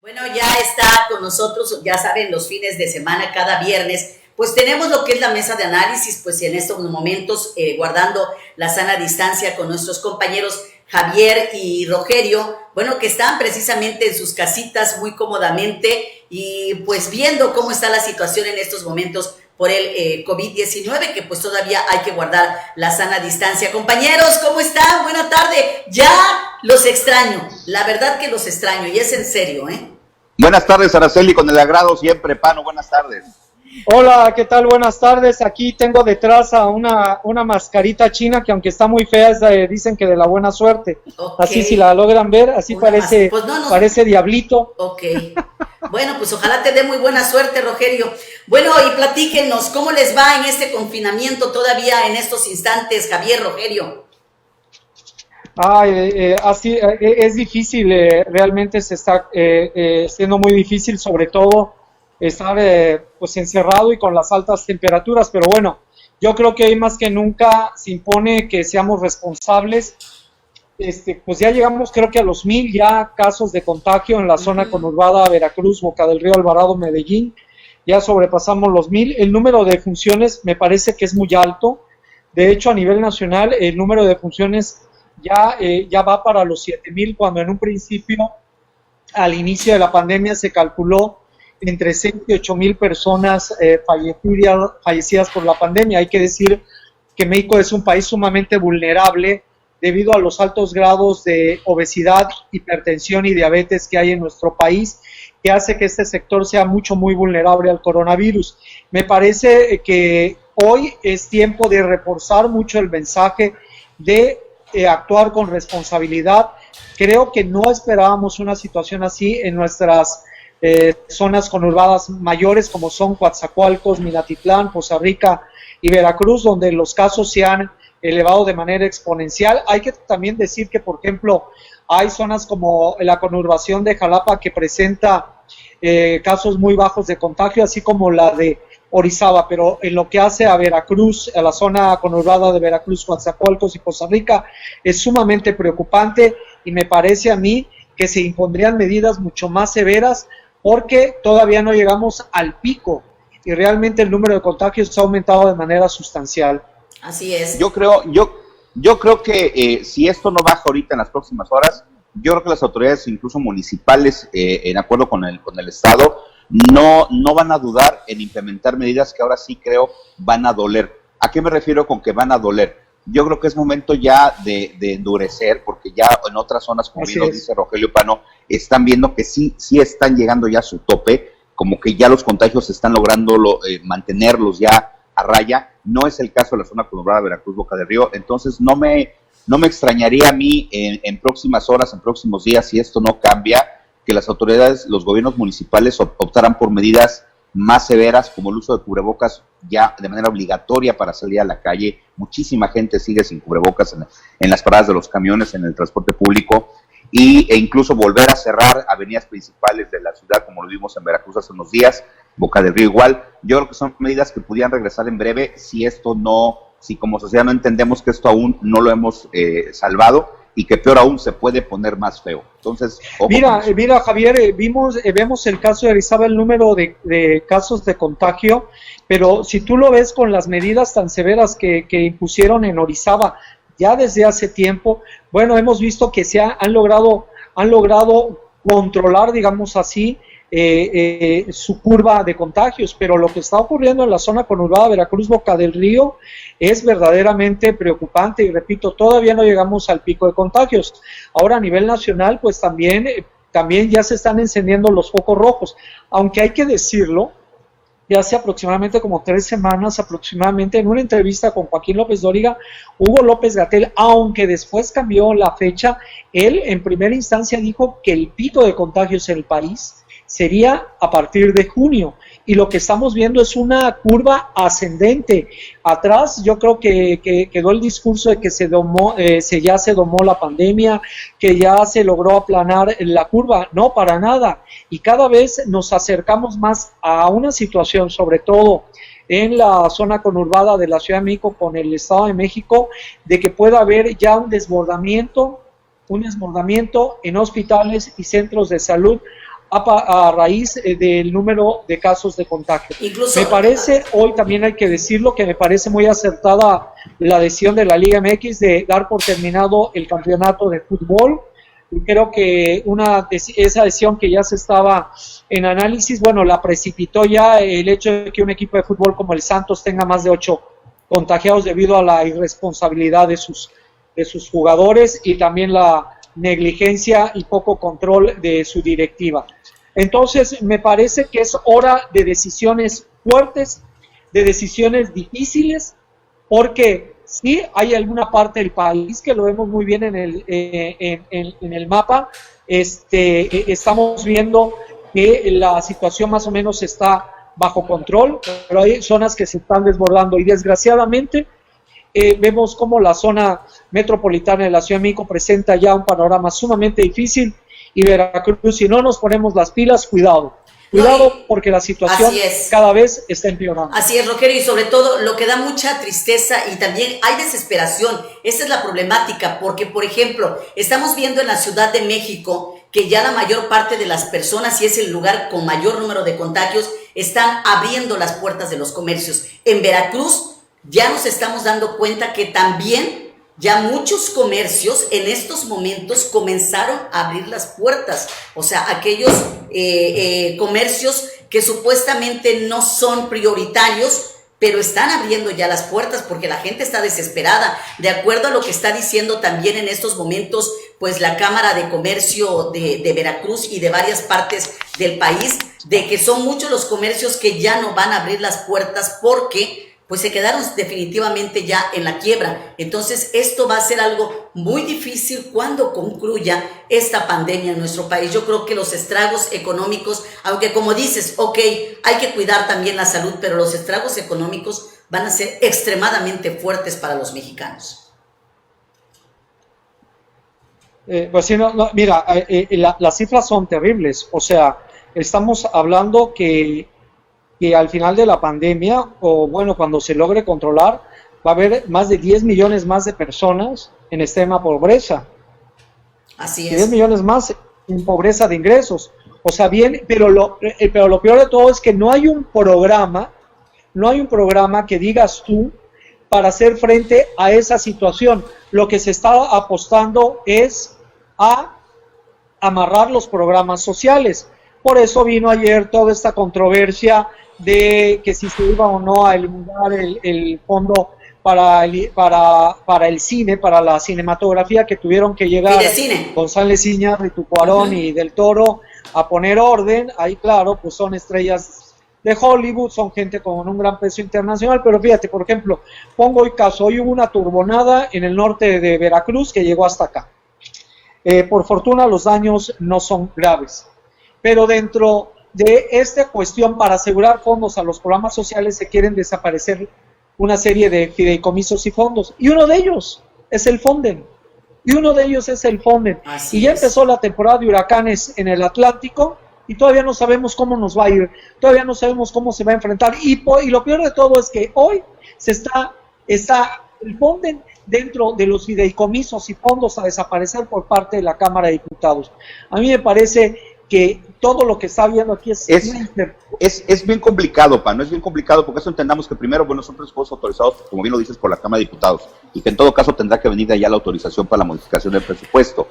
Bueno, ya está con nosotros, ya saben, los fines de semana, cada viernes, pues tenemos lo que es la mesa de análisis, pues en estos momentos guardando la sana distancia con nuestros compañeros Javier y Rogerio, bueno, que están precisamente en sus casitas muy cómodamente y pues viendo cómo está la situación en estos momentos por el COVID-19, que pues todavía hay que guardar la sana distancia. Compañeros, ¿cómo están? Buena tarde. Ya los extraño, la verdad que los extraño y es en serio, ¿eh? Buenas tardes, Araceli, con el agrado siempre, Pano, buenas tardes. Hola, ¿qué tal? Buenas tardes. Aquí tengo detrás a una mascarita china que aunque está muy fea, dicen que de la buena suerte. Okay. Así si la logran ver, así parece, pues parece diablito. Ok. Bueno, pues ojalá te dé muy buena suerte, Rogerio. Bueno, y platíquenos, ¿cómo les va en este confinamiento todavía en estos instantes, Javier, Rogerio? Así es difícil, realmente se está siendo muy difícil, sobre todo estar pues encerrado y con las altas temperaturas, pero bueno, yo creo que hoy más que nunca se impone que seamos responsables. Pues ya llegamos creo que a los 1000 ya casos de contagio en la zona conurbada Veracruz, Boca del Río, Alvarado, Medellín, ya sobrepasamos los 1000, el número de funciones me parece que es muy alto, de hecho a nivel nacional el número de funciones ya va para los 7000, cuando en un principio, al inicio de la pandemia, se calculó entre 6 y 8000 personas fallecidas por la pandemia. Hay que decir que México es un país sumamente vulnerable debido a los altos grados de obesidad, hipertensión y diabetes que hay en nuestro país, que hace que este sector sea muy vulnerable al coronavirus. Me parece que hoy es tiempo de reforzar mucho el mensaje de actuar con responsabilidad. Creo que no esperábamos una situación así en nuestras zonas conurbadas mayores como son Coatzacoalcos, Minatitlán, Poza Rica y Veracruz, donde los casos se han elevado de manera exponencial. Hay que también decir que, por ejemplo, hay zonas como la conurbación de Jalapa que presenta casos muy bajos de contagio, así como la de Orizaba, pero en lo que hace a Veracruz, a la zona conurbada de Veracruz, Coatzacoalcos y Poza Rica, es sumamente preocupante y me parece a mí que se impondrían medidas mucho más severas porque todavía no llegamos al pico y realmente el número de contagios ha aumentado de manera sustancial. Así es. Yo creo que si esto no baja ahorita en las próximas horas, yo creo que las autoridades, incluso municipales, en acuerdo con el Estado, no van a dudar en implementar medidas que ahora sí creo van a doler. ¿A qué me refiero con que van a doler? Yo creo que es momento ya de endurecer, porque ya en otras zonas, como bien lo dice Rogelio Pano, están viendo que sí están llegando ya a su tope, como que ya los contagios están logrando mantenerlos ya a raya. No es el caso de la zona conurbada Veracruz, Boca del Río, entonces no me extrañaría a mí en próximas horas, en próximos días, si esto no cambia, que las autoridades, los gobiernos municipales optaran por medidas más severas, como el uso de cubrebocas ya de manera obligatoria para salir a la calle. Muchísima gente sigue sin cubrebocas en las paradas de los camiones, en el transporte público, e incluso volver a cerrar avenidas principales de la ciudad, como lo vimos en Veracruz hace unos días, Boca del Río igual. Yo creo que son medidas que pudieran regresar en breve si como sociedad no entendemos que esto aún no lo hemos salvado, y que peor aún se puede poner más feo. Entonces, mira Javier, vemos el caso de Orizaba, el número de casos de contagio, pero si tú lo ves con las medidas tan severas que impusieron en Orizaba ya desde hace tiempo, bueno, hemos visto que han logrado controlar, digamos así, su curva de contagios, pero lo que está ocurriendo en la zona conurbada Veracruz, Boca del Río, es verdaderamente preocupante y repito, todavía no llegamos al pico de contagios. Ahora a nivel nacional, pues también ya se están encendiendo los focos rojos, aunque hay que decirlo, ya hace aproximadamente como 3 semanas aproximadamente, en una entrevista con Joaquín López Dóriga, Hugo López-Gatell, aunque después cambió la fecha, él en primera instancia dijo que el pico de contagios en el país sería a partir de junio, y lo que estamos viendo es una curva ascendente. Atrás yo creo que quedó el discurso de que ya se domó la pandemia, que ya se logró aplanar la curva. No, para nada, y cada vez nos acercamos más a una situación, sobre todo en la zona conurbada de la Ciudad de México con el Estado de México, de que pueda haber ya un desbordamiento en hospitales y centros de salud a raíz del número de casos de contagio. Incluso, me parece, hoy también hay que decirlo, que me parece muy acertada la decisión de la Liga MX de dar por terminado el campeonato de fútbol. Y creo que esa decisión que ya se estaba en análisis, bueno, la precipitó ya el hecho de que un equipo de fútbol como el Santos tenga más de 8 contagiados debido a la irresponsabilidad de sus jugadores y también la negligencia y poco control de su directiva. Entonces, me parece que es hora de decisiones fuertes, de decisiones difíciles, porque sí hay alguna parte del país que lo vemos muy bien en el mapa. Estamos viendo que la situación más o menos está bajo control, pero hay zonas que se están desbordando y desgraciadamente vemos como la zona metropolitana de la Ciudad de México presenta ya un panorama sumamente difícil y Veracruz, si no nos ponemos las pilas, cuidado porque la situación cada vez está empeorando. Así es, Rogelio, y sobre todo lo que da mucha tristeza y también hay desesperación, esa es la problemática, porque por ejemplo, estamos viendo en la Ciudad de México que ya la mayor parte de las personas, y es el lugar con mayor número de contagios, están abriendo las puertas de los comercios. En Veracruz ya nos estamos dando cuenta que también ya muchos comercios en estos momentos comenzaron a abrir las puertas, o sea, aquellos comercios que supuestamente no son prioritarios, pero están abriendo ya las puertas porque la gente está desesperada, de acuerdo a lo que está diciendo también en estos momentos, pues la Cámara de Comercio de Veracruz y de varias partes del país, de que son muchos los comercios que ya no van a abrir las puertas porque pues se quedaron definitivamente ya en la quiebra. Entonces esto va a ser algo muy difícil cuando concluya esta pandemia en nuestro país. Yo creo que los estragos económicos, aunque como dices, ok, hay que cuidar también la salud, pero los estragos económicos van a ser extremadamente fuertes para los mexicanos. Pues sí, mira, las cifras son terribles. O sea, estamos hablando que al final de la pandemia, o bueno, cuando se logre controlar, va a haber más de 10 millones más de personas en extrema pobreza. Así es. 10 millones más en pobreza de ingresos. O sea, bien, pero lo peor de todo es que no hay un programa que digas tú para hacer frente a esa situación. Lo que se está apostando es a amarrar los programas sociales. Por eso vino ayer toda esta controversia de que si se iba o no a eliminar el fondo para el cine, para la cinematografía, que tuvieron que llegar González Iñárritu, Cuarón y Del Toro a poner orden. Ahí claro, pues son estrellas de Hollywood, son gente con un gran peso internacional, pero fíjate, por ejemplo, pongo el caso, hoy hubo una turbonada en el norte de Veracruz que llegó hasta acá. Por fortuna los daños no son graves, pero dentro de esta cuestión, para asegurar fondos a los programas sociales, se quieren desaparecer una serie de fideicomisos y fondos, y uno de ellos es el Fonden, y ya empezó la temporada de huracanes en el Atlántico, y todavía no sabemos cómo nos va a ir, todavía no sabemos cómo se va a enfrentar, y lo peor de todo es que hoy está el Fonden dentro de los fideicomisos y fondos a desaparecer por parte de la Cámara de Diputados. A mí me parece que todo lo que está viendo aquí es bien complicado, no es bien complicado, porque eso entendamos que primero, bueno, son presupuestos autorizados, como bien lo dices, por la Cámara de Diputados, y que en todo caso tendrá que venir de allá la autorización para la modificación del presupuesto.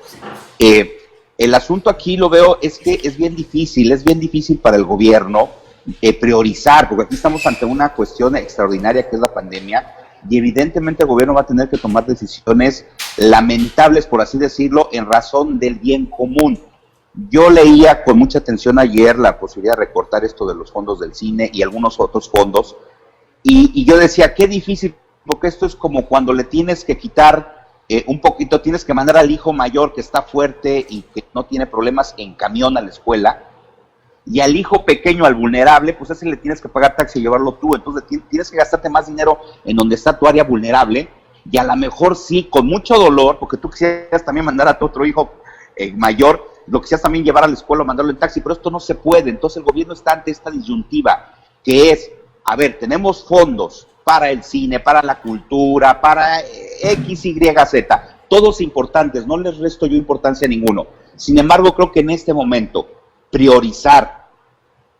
El asunto aquí lo veo es que es bien difícil para el gobierno priorizar, porque aquí estamos ante una cuestión extraordinaria que es la pandemia, y evidentemente el gobierno va a tener que tomar decisiones lamentables, por así decirlo, en razón del bien común. Yo leía con mucha atención ayer la posibilidad de recortar esto de los fondos del cine y algunos otros fondos, y yo decía, qué difícil, porque esto es como cuando le tienes que quitar un poquito, tienes que mandar al hijo mayor que está fuerte y que no tiene problemas en camión a la escuela, y al hijo pequeño, al vulnerable, pues a ese le tienes que pagar taxi y llevarlo tú, entonces tienes que gastarte más dinero en donde está tu área vulnerable, y a lo mejor sí, con mucho dolor, porque tú quisieras también mandar a tu otro hijo mayor, lo quisieras también llevar a la escuela o mandarlo en taxi, pero esto no se puede. Entonces el gobierno está ante esta disyuntiva, que es, a ver, tenemos fondos para el cine, para la cultura, para X, Y, Z, todos importantes, no les resto yo importancia a ninguno. Sin embargo, creo que en este momento priorizar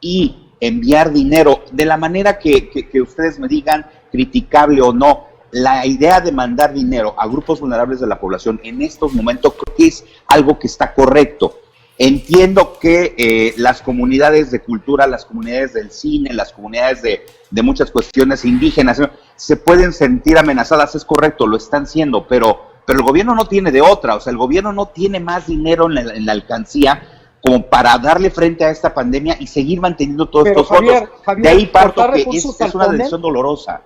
y enviar dinero de la manera que ustedes me digan, criticable o no. La idea de mandar dinero a grupos vulnerables de la población en estos momentos creo que es algo que está correcto. Entiendo que las comunidades de cultura, las comunidades del cine, las comunidades de muchas cuestiones indígenas se pueden sentir amenazadas, es correcto, lo están siendo, pero el gobierno no tiene de otra, o sea, el gobierno no tiene más dinero en la alcancía como para darle frente a esta pandemia y seguir manteniendo todos estos fondos. De ahí parto que es una decisión dolorosa,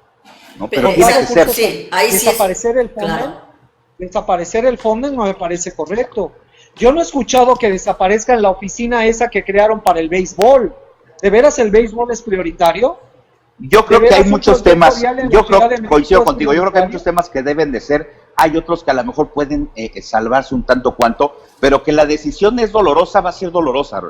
¿no? Pero tiene que ser. Sí, ahí desaparecer sí el fondo, claro. Desaparecer el fondo no me parece correcto. Yo no he escuchado que desaparezca la oficina esa que crearon para el béisbol. ¿De veras el béisbol es prioritario? Yo creo que hay muchos temas, coincido contigo, yo creo que hay muchos temas que deben de ser, hay otros que a lo mejor pueden salvarse un tanto cuanto, pero que la decisión es dolorosa, va a ser dolorosa.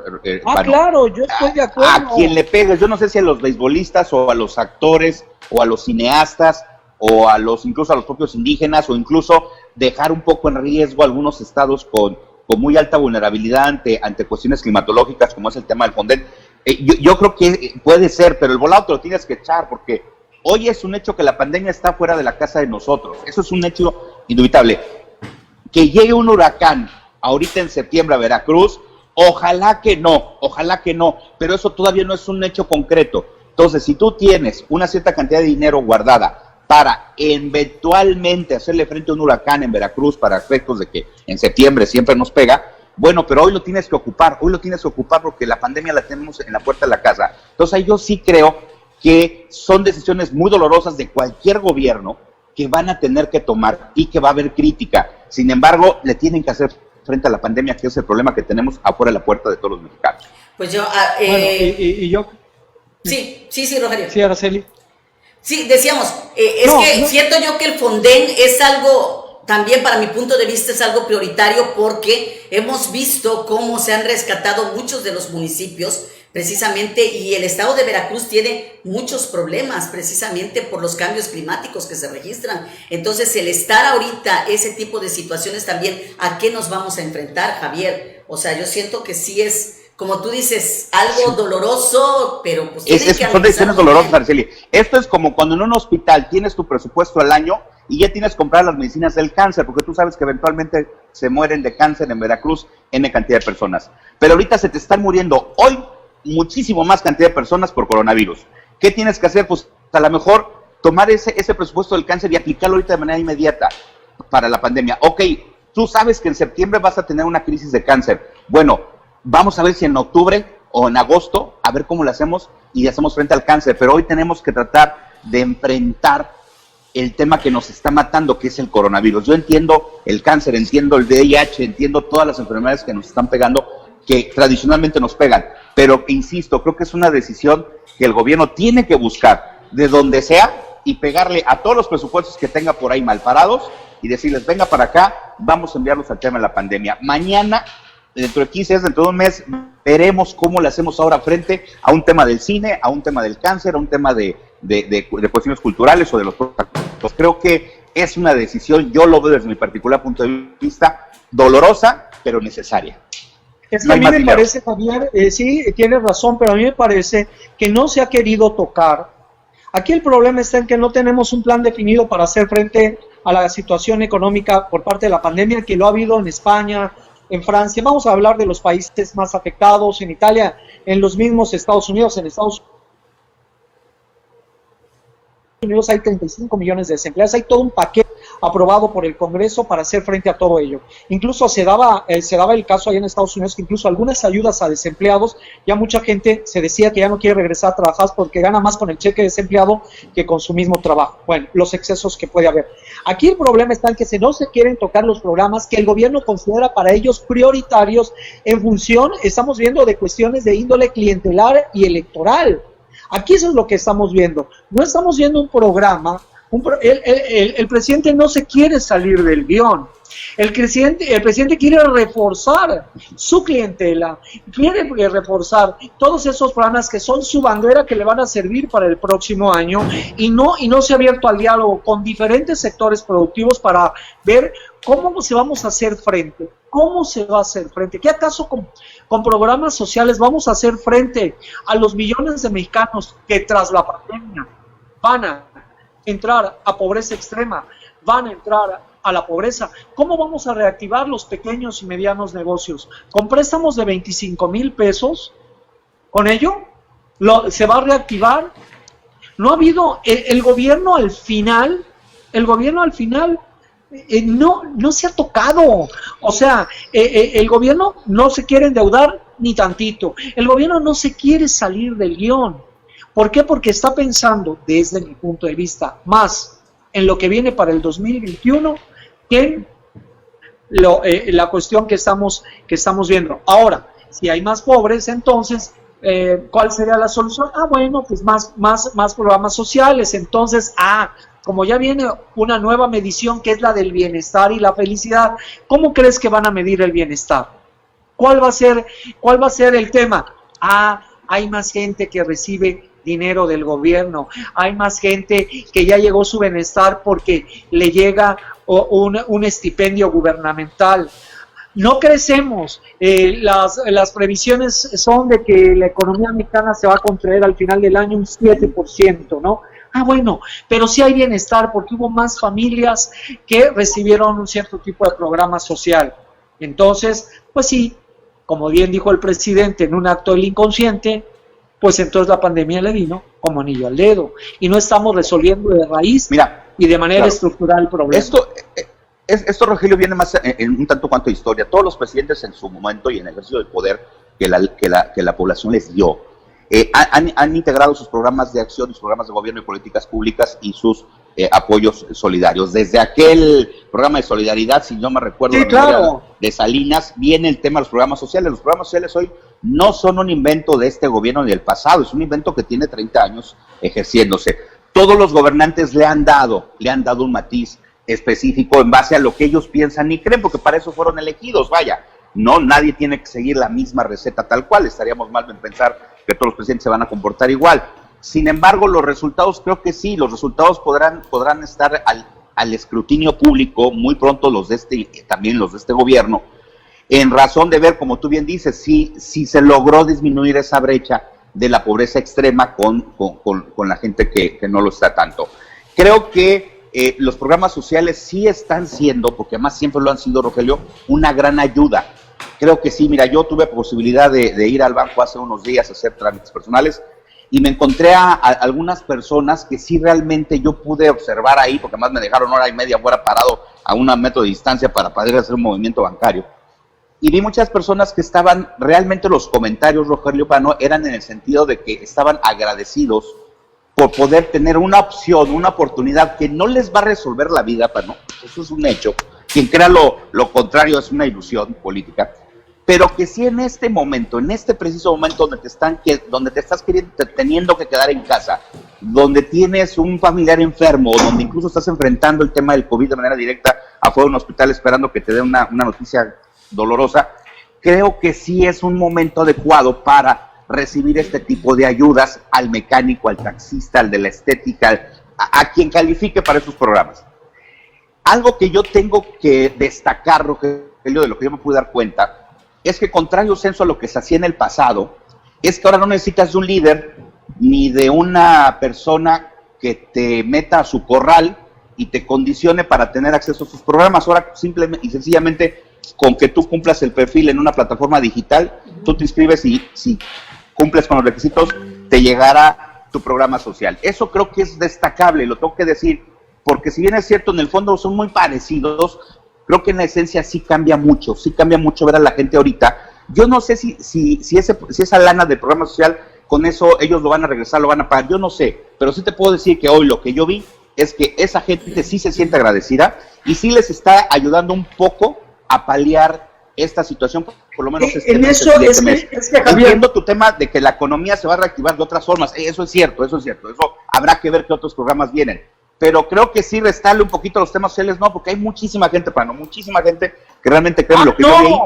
Claro, yo estoy de acuerdo. A quien le pegues, yo no sé si a los beisbolistas o a los actores o a los cineastas o incluso a los propios indígenas o incluso dejar un poco en riesgo algunos estados con muy alta vulnerabilidad ante cuestiones climatológicas como es el tema del Fonden. Yo creo que puede ser, pero el volado te lo tienes que echar porque hoy es un hecho que la pandemia está fuera de la casa de nosotros. Eso es un hecho indubitable. Que llegue un huracán ahorita en septiembre a Veracruz, ojalá que no, pero eso todavía no es un hecho concreto. Entonces, si tú tienes una cierta cantidad de dinero guardada para eventualmente hacerle frente a un huracán en Veracruz para efectos de que en septiembre siempre nos pega, bueno, pero hoy lo tienes que ocupar porque la pandemia la tenemos en la puerta de la casa. Entonces yo sí creo que son decisiones muy dolorosas de cualquier gobierno que van a tener que tomar y que va a haber crítica. Sin embargo, le tienen que hacer frente a la pandemia, que es el problema que tenemos afuera de la puerta de todos los mexicanos. Pues yo... yo... Sí, Rogelio. Sí, Araceli. Sí, decíamos, siento yo que el Fonden es algo, también para mi punto de vista es algo prioritario porque hemos visto cómo se han rescatado muchos de los municipios precisamente y el estado de Veracruz tiene muchos problemas precisamente por los cambios climáticos que se registran. Entonces, el estar ahorita ese tipo de situaciones también, ¿a qué nos vamos a enfrentar, Javier? O sea, yo siento que sí es... Como tú dices, algo doloroso, pero pues son decisiones dolorosas, Araceli. Esto es como cuando en un hospital tienes tu presupuesto al año y ya tienes que comprar las medicinas del cáncer, porque tú sabes que eventualmente se mueren de cáncer en Veracruz N cantidad de personas. Pero ahorita se te están muriendo hoy muchísimo más cantidad de personas por coronavirus. ¿Qué tienes que hacer? Pues a lo mejor tomar ese presupuesto del cáncer y aplicarlo ahorita de manera inmediata para la pandemia. Ok, tú sabes que en septiembre vas a tener una crisis de cáncer. Bueno, vamos a ver si en octubre o en agosto, a ver cómo lo hacemos y hacemos frente al cáncer. Pero hoy tenemos que tratar de enfrentar el tema que nos está matando, que es el coronavirus. Yo entiendo el cáncer, entiendo el VIH, entiendo todas las enfermedades que nos están pegando, que tradicionalmente nos pegan. Pero, insisto, creo que es una decisión que el gobierno tiene que buscar de donde sea y pegarle a todos los presupuestos que tenga por ahí mal parados y decirles, venga para acá, vamos a enviarlos al tema de la pandemia. Mañana, dentro de 15 días, dentro de un mes, veremos cómo le hacemos ahora frente a un tema del cine, a un tema del cáncer, a un tema de cuestiones culturales o de los productos. Creo que es una decisión, yo lo veo desde mi particular punto de vista, dolorosa, pero necesaria. Es que a mí me parece, Javier, sí, tienes razón, pero a mí me parece que no se ha querido tocar. Aquí el problema está en que no tenemos un plan definido para hacer frente a la situación económica por parte de la pandemia, que lo ha habido en España, en Francia. Vamos a hablar de los países más afectados, en Italia, en los mismos Estados Unidos. En Estados Unidos hay 35 millones de desempleados, hay todo un paquete aprobado por el Congreso para hacer frente a todo ello. Incluso se daba el caso allá en Estados Unidos que incluso algunas ayudas a desempleados, ya mucha gente se decía que ya no quiere regresar a trabajar porque gana más con el cheque de desempleado que con su mismo trabajo. Bueno, los excesos que puede haber. Aquí el problema está en que no se quieren tocar los programas que el gobierno considera para ellos prioritarios en función, estamos viendo, de cuestiones de índole clientelar y electoral. Aquí eso es lo que estamos viendo. No estamos viendo un programa. El presidente no se quiere salir del guión. El presidente quiere reforzar su clientela, quiere reforzar todos esos programas que son su bandera, que le van a servir para el próximo año, y no se ha abierto al diálogo con diferentes sectores productivos para ver cómo se vamos a hacer frente. ¿Cómo se va a hacer frente? ¿Qué acaso con programas sociales vamos a hacer frente a los millones de mexicanos que tras la pandemia van a entrar a pobreza extrema, van a entrar a la pobreza. ¿Cómo vamos a reactivar los pequeños y medianos negocios? ¿Con préstamos de 25,000 pesos? ¿Con ello se va a reactivar? No ha habido, el gobierno al final no se ha tocado. O sea, el gobierno no se quiere endeudar ni tantito. El gobierno no se quiere salir del guión. ¿Por qué? Porque está pensando, desde mi punto de vista, más en lo que viene para el 2021 que la cuestión que estamos viendo. Ahora, si hay más pobres, entonces, ¿cuál sería la solución? Bueno, pues más programas sociales. Entonces, como ya viene una nueva medición que es la del bienestar y la felicidad, ¿cómo crees que van a medir el bienestar? ¿Cuál va a ser el tema? Hay más gente que recibe dinero del gobierno, hay más gente que ya llegó su bienestar porque le llega un estipendio gubernamental. No crecemos, las previsiones son de que la economía mexicana se va a contraer al final del año un 7%, ¿no? Bueno, pero sí hay bienestar porque hubo más familias que recibieron un cierto tipo de programa social. Entonces, pues sí, como bien dijo el presidente en un acto del inconsciente, pues entonces la pandemia le vino como anillo al dedo y no estamos resolviendo de raíz y de manera estructural el problema. Esto, Rogelio, viene más en un tanto cuanto historia. Todos los presidentes en su momento y en el ejercicio del poder que la población les dio, han integrado sus programas de acción, sus programas de gobierno y políticas públicas y sus apoyos solidarios. Desde aquel programa de solidaridad, si no me recuerdo, de Salinas, viene el tema de los programas sociales. Los programas sociales hoy no son un invento de este gobierno ni del pasado, es un invento que tiene 30 años ejerciéndose. Todos los gobernantes le han dado un matiz específico en base a lo que ellos piensan y creen, porque para eso fueron elegidos, vaya. No, nadie tiene que seguir la misma receta tal cual, estaríamos mal en pensar que todos los presidentes se van a comportar igual. Sin embargo, los resultados, creo que sí, los resultados podrán estar al escrutinio público muy pronto, también los de este gobierno, en razón de ver, como tú bien dices, si se logró disminuir esa brecha de la pobreza extrema con la gente que no lo está tanto. Creo que los programas sociales sí están siendo, porque además siempre lo han sido, Rogelio, una gran ayuda. Creo que sí, mira, yo tuve posibilidad de ir al banco hace unos días a hacer trámites personales y me encontré a algunas personas que sí realmente yo pude observar ahí, porque además me dejaron hora y media fuera parado a 1 metro de distancia para poder hacer un movimiento bancario. Y vi muchas personas que estaban, realmente los comentarios, Rogelio Pano, eran en el sentido de que estaban agradecidos por poder tener una opción, una oportunidad que no les va a resolver la vida, Pano, eso es un hecho. Quien crea lo contrario es una ilusión política, pero que sí en este momento, en este preciso momento donde te estás teniendo que quedar en casa, donde tienes un familiar enfermo, donde incluso estás enfrentando el tema del COVID de manera directa afuera de un hospital esperando que te dé una noticia dolorosa, creo que sí es un momento adecuado para recibir este tipo de ayudas al mecánico, al taxista, al de la estética, a quien califique para esos programas. Algo que yo tengo que destacar, Rogelio, de lo que yo me pude dar cuenta, es que contrario censo a lo que se hacía en el pasado, es que ahora no necesitas de un líder ni de una persona que te meta a su corral y te condicione para tener acceso a sus programas. Ahora simplemente y sencillamente con que tú cumplas el perfil en una plataforma digital, tú te inscribes y si cumples con los requisitos, te llegará tu programa social. Eso creo que es destacable, lo tengo que decir, porque si bien es cierto, en el fondo son muy parecidos, creo que en la esencia sí cambia mucho ver a la gente ahorita. Yo no sé si esa lana del programa social, con eso ellos lo van a regresar, lo van a pagar, yo no sé, pero sí te puedo decir que hoy lo que yo vi es que esa gente sí se siente agradecida y sí les está ayudando un poco a paliar esta situación, por lo menos este mes. Entiendo tu tema de que la economía se va a reactivar de otras formas, eso es cierto, eso habrá que ver qué otros programas vienen, pero creo que sí restarle un poquito a los temas sociales, no, porque hay muchísima gente que realmente cree lo que yo vi ahí,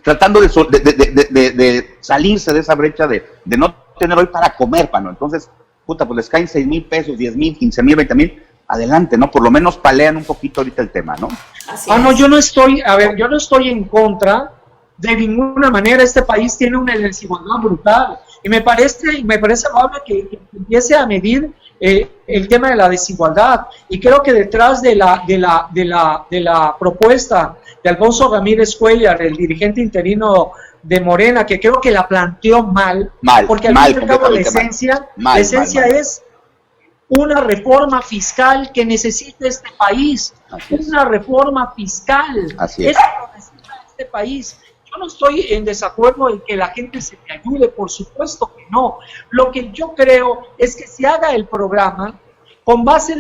tratando de salirse de esa brecha de no tener hoy para comer, Pano. Entonces, pues les caen 6,000 pesos, 10,000, 15,000, 20,000, adelante, ¿no? Por lo menos palean un poquito ahorita el tema, ¿no? No, yo no estoy en contra de ninguna manera este país tiene una desigualdad brutal. Y me parece loable que empiece a medir el tema de la desigualdad. Y creo que detrás de la propuesta de Alfonso Ramírez Cuéllar, el dirigente interino de Morena, que creo que la planteó mal, porque al fin y al cabo la esencia es una reforma fiscal que necesita este país, una reforma fiscal. Así es. Eso lo necesita este país. Yo no estoy en desacuerdo en que la gente se te ayude, por supuesto que no. Lo que yo creo es que se haga el programa con base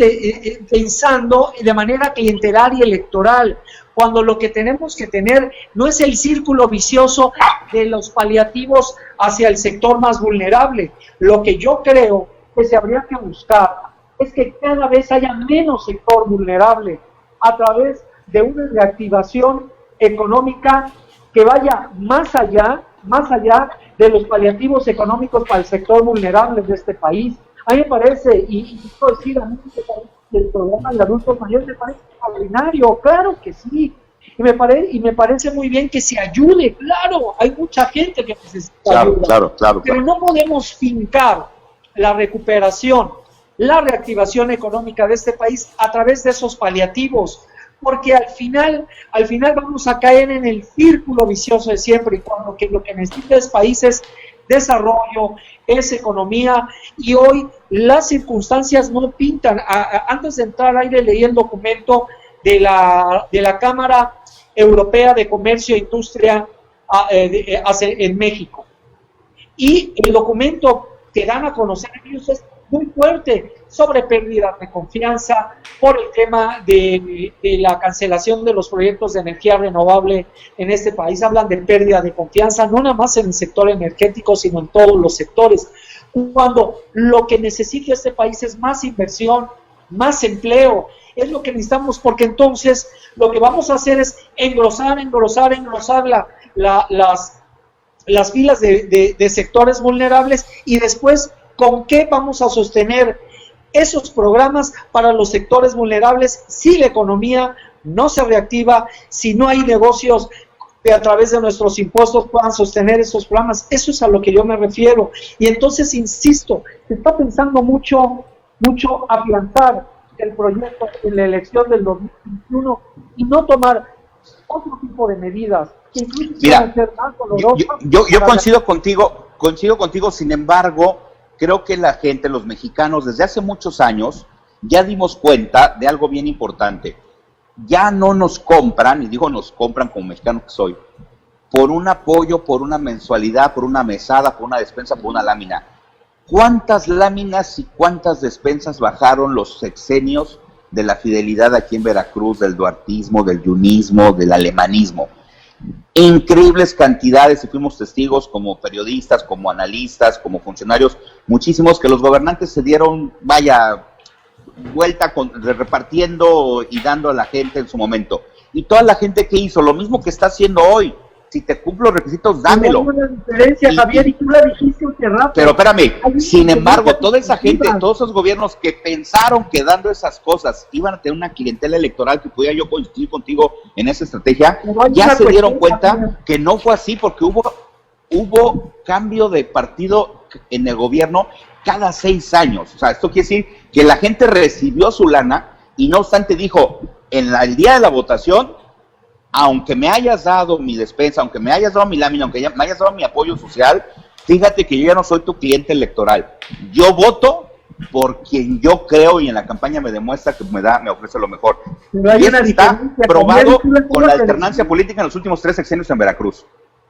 pensando de manera clientelar y electoral, cuando lo que tenemos que tener no es el círculo vicioso de los paliativos hacia el sector más vulnerable. Lo que yo creo que se habría que buscar es que cada vez haya menos sector vulnerable a través de una reactivación económica que vaya más allá de los paliativos económicos para el sector vulnerable de este país. A mí me parece, y quiero decir, a mí el programa de adultos mayores me parece extraordinario, claro que sí, y me parece muy bien que se ayude, claro, hay mucha gente que necesita ayuda, claro. Pero no podemos fincar la recuperación, la reactivación económica de este país a través de esos paliativos, porque al final vamos a caer en el círculo vicioso de siempre, y cuando lo que necesita es países desarrollo, es economía, y hoy las circunstancias no pintan. Antes de entrar al aire leí el documento de la Cámara Europea de Comercio e Industria en México, y el documento que dan a conocer ellos es muy fuerte sobre pérdidas de confianza por el tema de la cancelación de los proyectos de energía renovable en este país. Hablan de pérdida de confianza, no nada más en el sector energético, sino en todos los sectores, cuando lo que necesita este país es más inversión, más empleo. Es lo que necesitamos, porque entonces lo que vamos a hacer es engrosar las filas de sectores vulnerables, y después, ¿con qué vamos a sostener esos programas para los sectores vulnerables si la economía no se reactiva, si no hay negocios que a través de nuestros impuestos puedan sostener esos programas? Eso es a lo que yo me refiero. Y entonces, insisto, se está pensando mucho afianzar el proyecto en la elección del 2021 y no tomar otro tipo de medidas que incluso puedan ser más dolorosas. Yo coincido contigo, sin embargo, creo que la gente, los mexicanos, desde hace muchos años, ya dimos cuenta de algo bien importante. Ya no nos compran, y digo nos compran como mexicano que soy, por un apoyo, por una mensualidad, por una mesada, por una despensa, por una lámina. ¿Cuántas láminas y cuántas despensas bajaron los sexenios de la fidelidad aquí en Veracruz, del duartismo, del yunismo, del alemanismo? Increíbles cantidades, y fuimos testigos como periodistas, como analistas, como funcionarios, muchísimos, que los gobernantes se dieron, vuelta repartiendo y dando a la gente en su momento. Y toda la gente que hizo lo mismo que está haciendo hoy. Si te cumplo los requisitos, dámelo. Hay una diferencia, Javier, y tú la dijiste hace rato. Pero espérame, sin embargo, toda esa gente, todos esos gobiernos que pensaron que dando esas cosas iban a tener una clientela electoral, que pudiera yo coincidir contigo en esa estrategia, ya se dieron cuenta que no fue así, porque hubo cambio de partido en el gobierno cada 6 años. O sea, esto quiere decir que la gente recibió su lana y no obstante dijo, el día de la votación, aunque me hayas dado mi despensa, aunque me hayas dado mi lámina, aunque me hayas dado mi apoyo social, fíjate que yo ya no soy tu cliente electoral. Yo voto por quien yo creo, y en la campaña me demuestra que me ofrece lo mejor. Y eso está probado con la alternancia política en los últimos 3 sexenios en Veracruz.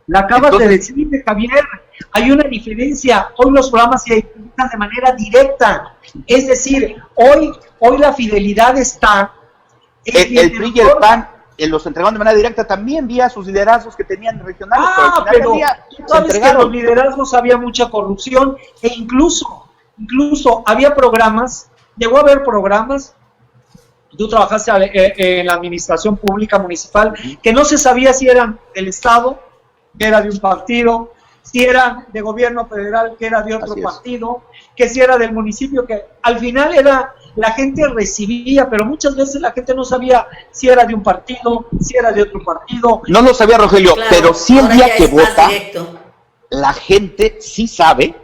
La acabas de decir, Javier, hay una diferencia. Hoy los programas se ejecutan de manera directa. Es decir, hoy la fidelidad está... El PRI y el PAN los entregaron de manera directa también vía sus liderazgos que tenían regionales. Pero sabes que en los liderazgos había mucha corrupción, e incluso había programas, llegó a haber programas, tú trabajaste en la administración pública municipal, que no se sabía si eran del Estado, que era de un partido, si eran de gobierno federal, que era de otro partido, que si era del municipio, que al final era la gente recibía, pero muchas veces la gente no sabía si era de un partido, si era de otro partido. No lo sabía, Rogelio, Claro, pero sí el día que vota, directo. la gente sí sabe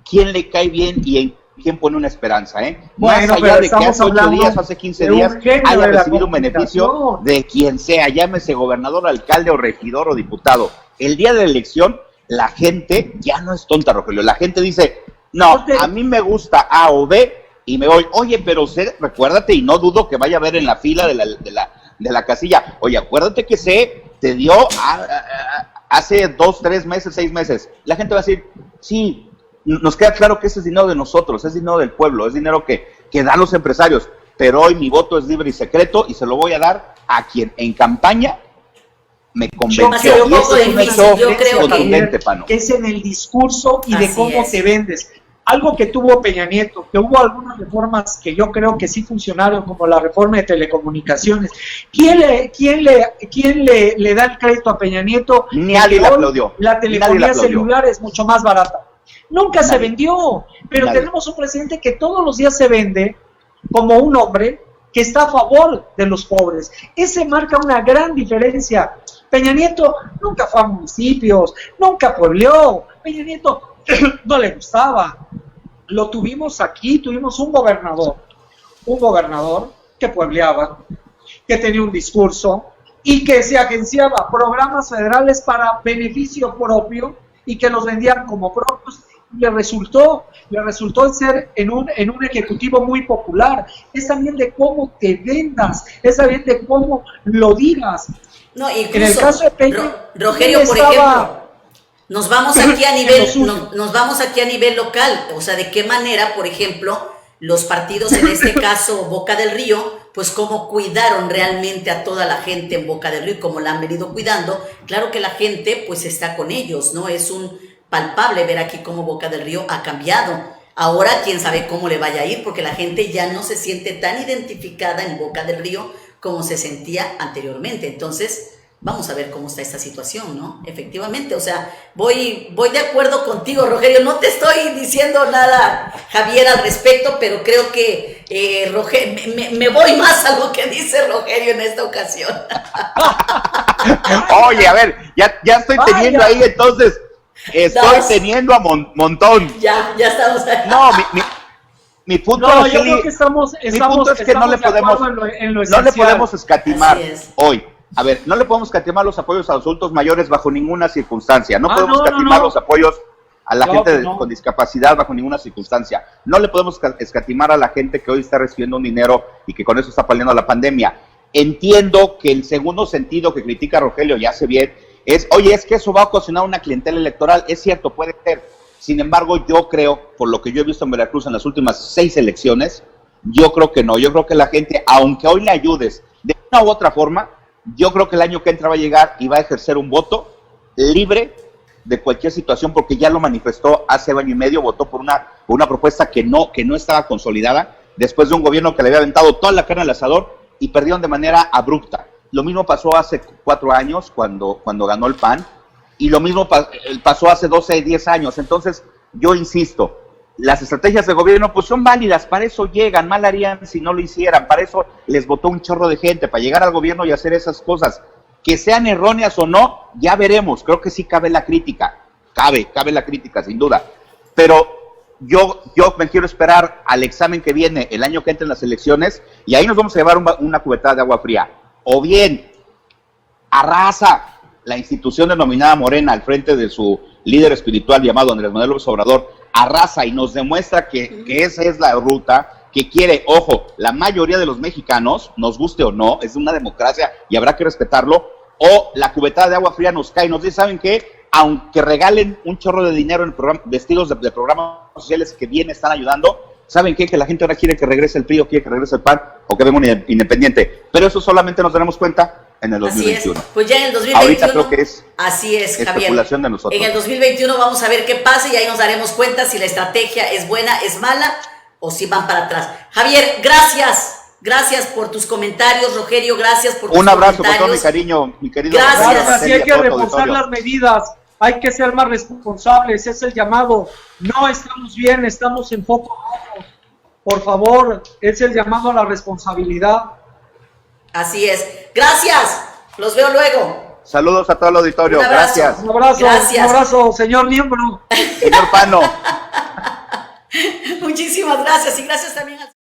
quién le cae bien y en quién pone una esperanza, ¿eh? Bueno, más allá de que hace 8 hablando días, hace 15 de un días, genio haya de la recibido un beneficio comunicación. de quien sea, llámese gobernador, alcalde o regidor o diputado. El día de la elección, la gente ya no es tonta, Rogelio. La gente dice, no, a mí me gusta A o B y me voy. Oye, pero recuérdate, y no dudo que vaya a ver en la fila de la casilla. Oye, acuérdate que te dio hace 2, 3 meses, 6 meses. La gente va a decir, sí, nos queda claro que ese es dinero de nosotros, es dinero del pueblo, es dinero que dan los empresarios, pero hoy mi voto es libre y secreto y se lo voy a dar a quien en campaña me convenció. Y eso es un hecho contundente, Pano. Es en el discurso y Así de cómo es. te vendes. Algo que tuvo Peña Nieto, que hubo algunas reformas que yo creo que sí funcionaron, como la reforma de telecomunicaciones. ¿Quién le da el crédito a Peña Nieto? Nadie le aplaudió. La telefonía celular es mucho más barata. Nunca se vendió, pero tenemos un presidente que todos los días se vende como un hombre que está a favor de los pobres. Ese marca una gran diferencia. Peña Nieto nunca fue a municipios, nunca puebleó. Peña Nieto no le gustaba. Lo tuvimos aquí, tuvimos un gobernador que puebleaba, que tenía un discurso y que se agenciaba programas federales para beneficio propio y que los vendían como propios. Le resultó ser en un ejecutivo muy popular. Es también de cómo te vendas, es también de cómo lo digas. No, incluso, en el caso de Peña, Rogelio, por ejemplo, nos vamos aquí a nivel local, o sea, de qué manera, por ejemplo, los partidos, en este caso Boca del Río, pues cómo cuidaron realmente a toda la gente en Boca del Río, como la han venido cuidando. Claro que la gente pues está con ellos, ¿no? Es un palpable ver aquí cómo Boca del Río ha cambiado. Ahora quién sabe cómo le vaya a ir, porque la gente ya no se siente tan identificada en Boca del Río como se sentía anteriormente. Entonces, vamos a ver cómo está esta situación, ¿no? Efectivamente, o sea, voy de acuerdo contigo, Rogelio. No te estoy diciendo nada, Javier, al respecto, pero creo que me voy más a lo que dice Rogelio en esta ocasión. Oye, a ver, ya estoy teniendo ahí, entonces, teniendo a montón. Ya estamos ahí. No, mi punto, no, Rogelio, yo creo que estamos es que no le podemos escatimar hoy. A ver, no le podemos escatimar los apoyos a los adultos mayores bajo ninguna circunstancia. No podemos escatimar los apoyos a la gente con discapacidad bajo ninguna circunstancia. No le podemos escatimar a la gente que hoy está recibiendo un dinero y que con eso está paliando la pandemia. Entiendo que el segundo sentido que critica Rogelio, y hace bien, es, oye, es que eso va a ocasionar una clientela electoral. Es cierto, puede ser. Sin embargo, yo creo, por lo que yo he visto en Veracruz en las últimas 6 elecciones, yo creo que no. Yo creo que la gente, aunque hoy le ayudes de una u otra forma, yo creo que el año que entra va a llegar y va a ejercer un voto libre de cualquier situación, porque ya lo manifestó hace año y medio, votó por una propuesta que no estaba consolidada, después de un gobierno que le había aventado toda la carne al asador y perdieron de manera abrupta. Lo mismo pasó hace 4 años cuando ganó el PAN, y lo mismo pasó hace 12, 10 años. Entonces, yo insisto, las estrategias de gobierno pues son válidas, para eso llegan, mal harían si no lo hicieran, para eso les votó un chorro de gente, para llegar al gobierno y hacer esas cosas. Que sean erróneas o no, ya veremos. Creo que sí cabe la crítica, cabe la crítica, sin duda. Pero yo me quiero esperar al examen que viene el año que entre en las elecciones, y ahí nos vamos a llevar una cubetada de agua fría. O bien, arrasa la institución denominada Morena al frente de su líder espiritual llamado Andrés Manuel López Obrador, arrasa y nos demuestra que esa es la ruta que quiere. Ojo, la mayoría de los mexicanos, nos guste o no, es una democracia y habrá que respetarlo. O la cubetada de agua fría nos cae y nos dice, ¿saben qué? Aunque regalen un chorro de dinero en vestidos de programas sociales que bien están ayudando, ¿saben qué? Que la gente ahora quiere que regrese el PRI o quiere que regrese el PAN o que venga un independiente. Pero eso solamente nos daremos cuenta en el 2021. Así es. Pues ya en el 2021. Ahorita creo que es especulación de nosotros. En el 2021 vamos a ver qué pasa y ahí nos daremos cuenta si la estrategia es buena, es mala o si van para atrás. Javier, gracias. Gracias por tus comentarios, Rogelio. Gracias por tus un abrazo comentarios. con todo mi cariño, mi querido. Gracias. Así hay que reforzar las medidas. Hay que ser más responsables. Es el llamado. No estamos bien, estamos en foco rojo. por favor, es el llamado a la responsabilidad. Así es. Gracias. Los veo luego. Saludos a todo el auditorio. Un abrazo. Gracias. Un abrazo, señor miembro. Señor Pano. Muchísimas gracias y gracias también a